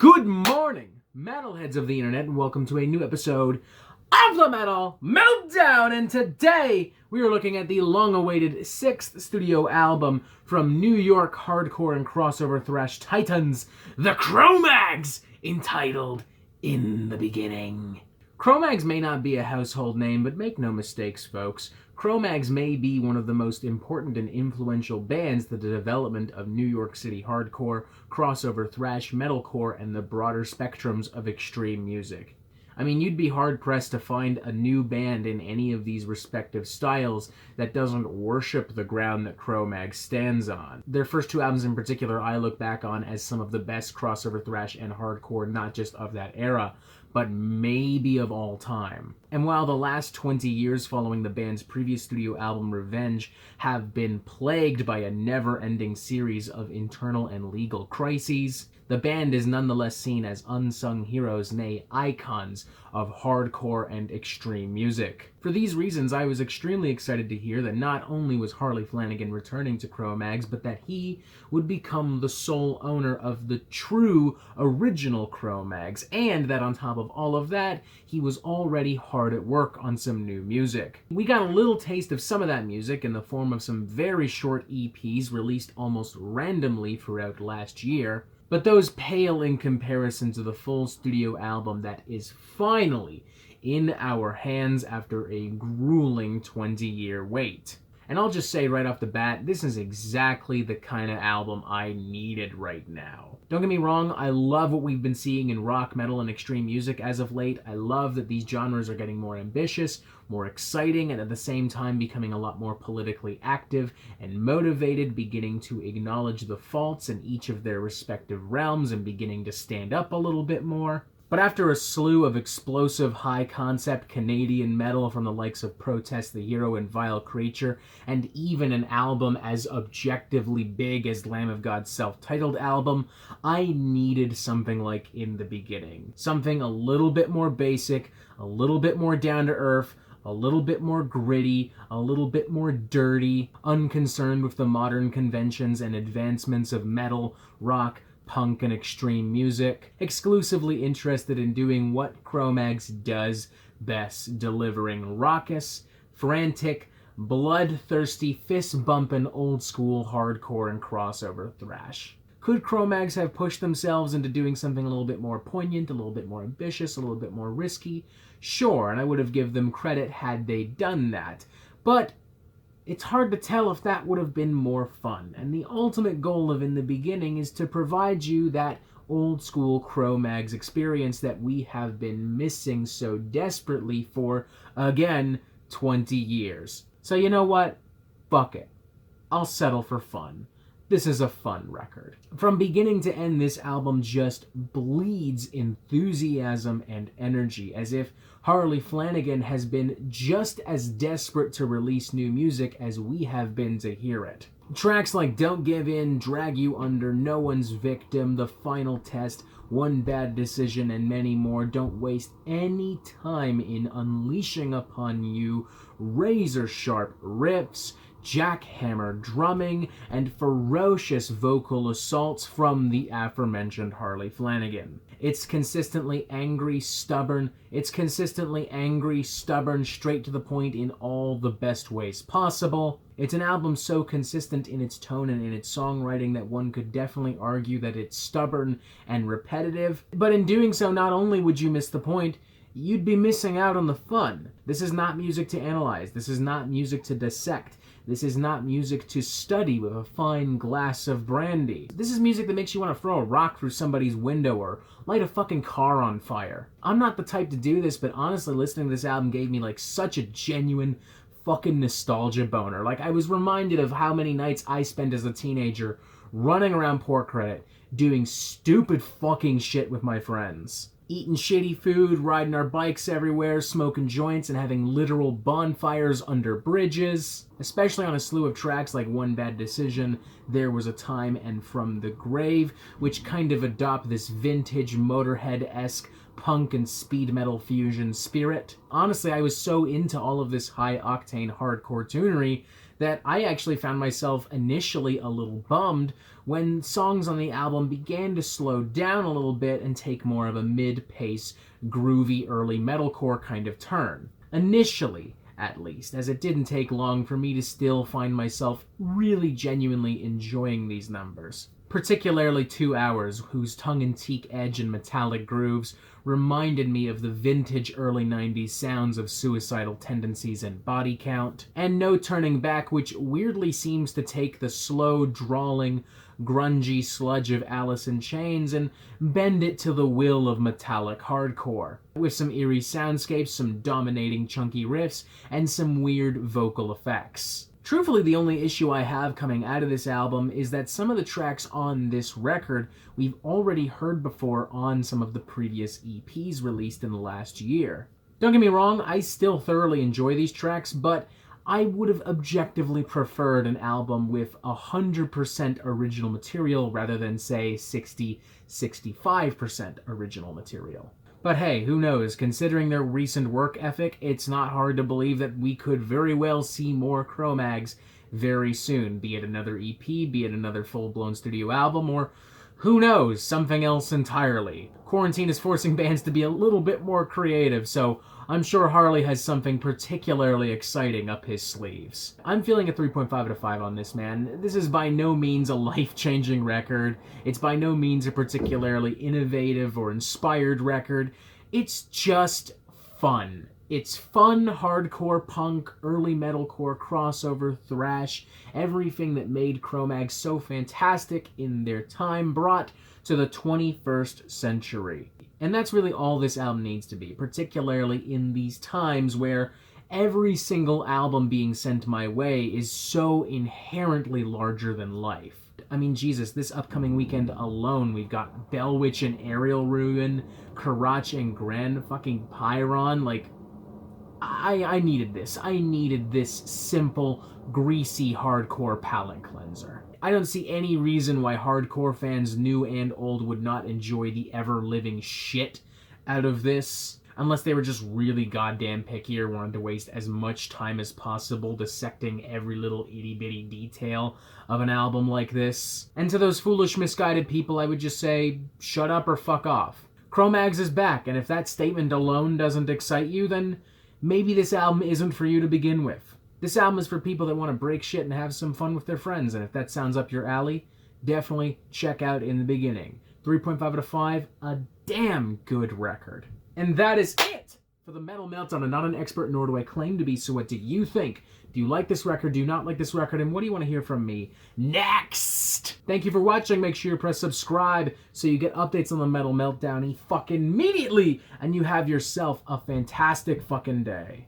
Good morning, metalheads of the internet, and welcome to a new episode of the Metal Meltdown. And today we are looking at the long-awaited 6th studio album from New York hardcore and crossover thrash titans, the Cro-Mags, entitled In the Beginning. CroMags may not be a household name, but make no mistakes, folks. CroMags may be one of the most important and influential bands to the development of New York City hardcore, crossover thrash, metalcore, and the broader spectrums of extreme music. I mean, you'd be hard-pressed to find a new band in any of these respective styles that doesn't worship the ground that CroMags stands on. Their first two albums in particular I look back on as some of the best crossover thrash and hardcore, not just of that era, but maybe of all time. And while the last 20 years following the band's previous studio album Revenge have been plagued by a never-ending series of internal and legal crises, the band is nonetheless seen as unsung heroes, nay, icons of hardcore and extreme music. For these reasons, I was extremely excited to hear that not only was Harley Flanagan returning to CroMags, but that he would become the sole owner of the true original CroMags, and that on top of all of that, he was already hard at work on some new music. We got a little taste of some of that music in the form of some very short EPs released almost randomly throughout last year, but those pale in comparison to the full studio album that is finally in our hands after a grueling 20-year wait. And I'll just say right off the bat, this is exactly the kind of album I needed right now. Don't get me wrong, I love what we've been seeing in rock, metal, and extreme music as of late. I love that these genres are getting more ambitious, more exciting, and at the same time becoming a lot more politically active and motivated, beginning to acknowledge the faults in each of their respective realms and beginning to stand up a little bit more. But after a slew of explosive, high-concept Canadian metal from the likes of Protest the Hero and Vile Creature, and even an album as objectively big as Lamb of God's self-titled album, I needed something like In the Beginning. Something a little bit more basic, a little bit more down-to-earth, a little bit more gritty, a little bit more dirty, unconcerned with the modern conventions and advancements of metal, rock, punk, and extreme music, exclusively interested in doing what CroMags does best, delivering raucous, frantic, bloodthirsty, fist-bumping, old-school hardcore and crossover thrash. Could CroMags have pushed themselves into doing something a little bit more poignant, a little bit more ambitious, a little bit more risky? Sure, and I would have given them credit had they done that. But it's hard to tell if that would have been more fun, and the ultimate goal of In the Beginning is to provide you that old-school CroMags experience that we have been missing so desperately for, again, 20 years. So you know what? Fuck it. I'll settle for fun. This is a fun record. From beginning to end, this album just bleeds enthusiasm and energy, as if Harley Flanagan has been just as desperate to release new music as we have been to hear it. Tracks like Don't Give In, Drag You Under, No One's Victim, The Final Test, One Bad Decision, and many more don't waste any time in unleashing upon you razor-sharp riffs, jackhammer drumming, and ferocious vocal assaults from the aforementioned Harley Flanagan. It's consistently angry, stubborn, straight to the point in all the best ways possible. It's an album so consistent in its tone and in its songwriting that one could definitely argue that it's stubborn and repetitive. But in doing so, not only would you miss the point, you'd be missing out on the fun. This is not music to analyze. This is not music to dissect. This is not music to study with a fine glass of brandy. This is music that makes you want to throw a rock through somebody's window or light a fucking car on fire. I'm not the type to do this, but honestly, listening to this album gave me like such a genuine fucking nostalgia boner. Like, I was reminded of how many nights I spent as a teenager running around Port Credit doing stupid fucking shit with my friends. Eating shitty food, riding our bikes everywhere, smoking joints, and having literal bonfires under bridges. Especially on a slew of tracks like One Bad Decision, There Was a Time, and From the Grave, which kind of adopt this vintage Motorhead-esque punk and speed metal fusion spirit. Honestly, I was so into all of this high-octane hardcore tunery that I actually found myself initially a little bummed when songs on the album began to slow down a little bit and take more of a mid-pace, groovy early metalcore kind of turn. Initially, at least, as it didn't take long for me to still find myself really genuinely enjoying these numbers. Particularly 2 Hours, whose tongue-in-cheek edge and metallic grooves reminded me of the vintage early 90s sounds of Suicidal Tendencies and Body Count, and No Turning Back, which weirdly seems to take the slow, drawling, grungy sludge of Alice in Chains and bend it to the will of metallic hardcore, with some eerie soundscapes, some dominating chunky riffs, and some weird vocal effects. Truthfully, the only issue I have coming out of this album is that some of the tracks on this record we've already heard before on some of the previous EPs released in the last year. Don't get me wrong, I still thoroughly enjoy these tracks, but I would have objectively preferred an album with 100% original material rather than, say, 60-65% original material. But hey, who knows? Considering their recent work ethic, it's not hard to believe that we could very well see more CroMags very soon, be it another EP, be it another full-blown studio album, or who knows, something else entirely. Quarantine is forcing bands to be a little bit more creative, so I'm sure Harley has something particularly exciting up his sleeves. I'm feeling a 3.5 out of 5 on this, man. This is by no means a life-changing record. It's by no means a particularly innovative or inspired record. It's just fun. It's fun, hardcore punk, early metalcore, crossover, thrash, everything that made CroMags so fantastic in their time brought to the 21st century. And that's really all this album needs to be, particularly in these times where every single album being sent my way is so inherently larger than life. I mean, Jesus, this upcoming weekend alone, we've got Bellwitch and Aerial Ruin, Karach and Gren, fucking Pyron, like, I needed this. I needed this simple, greasy, hardcore palate cleanser. I don't see any reason why hardcore fans, new and old, would not enjoy the ever-living shit out of this, unless they were just really goddamn picky or wanted to waste as much time as possible dissecting every little itty-bitty detail of an album like this. And to those foolish, misguided people, I would just say, shut up or fuck off. CroMags is back, and if that statement alone doesn't excite you, then maybe this album isn't for you to begin with. This album is for people that want to break shit and have some fun with their friends, and if that sounds up your alley, definitely check out In the Beginning. 3.5 out of 5, a damn good record. And that is it for the Metal Meltdown. I'm not an expert, nor do I claim to be, so what do you think? Do you like this record? Do you not like this record? And what do you want to hear from me next? Thank you for watching. Make sure you press subscribe so you get updates on the Metal Meltdown fucking immediately, and you have yourself a fantastic fucking day.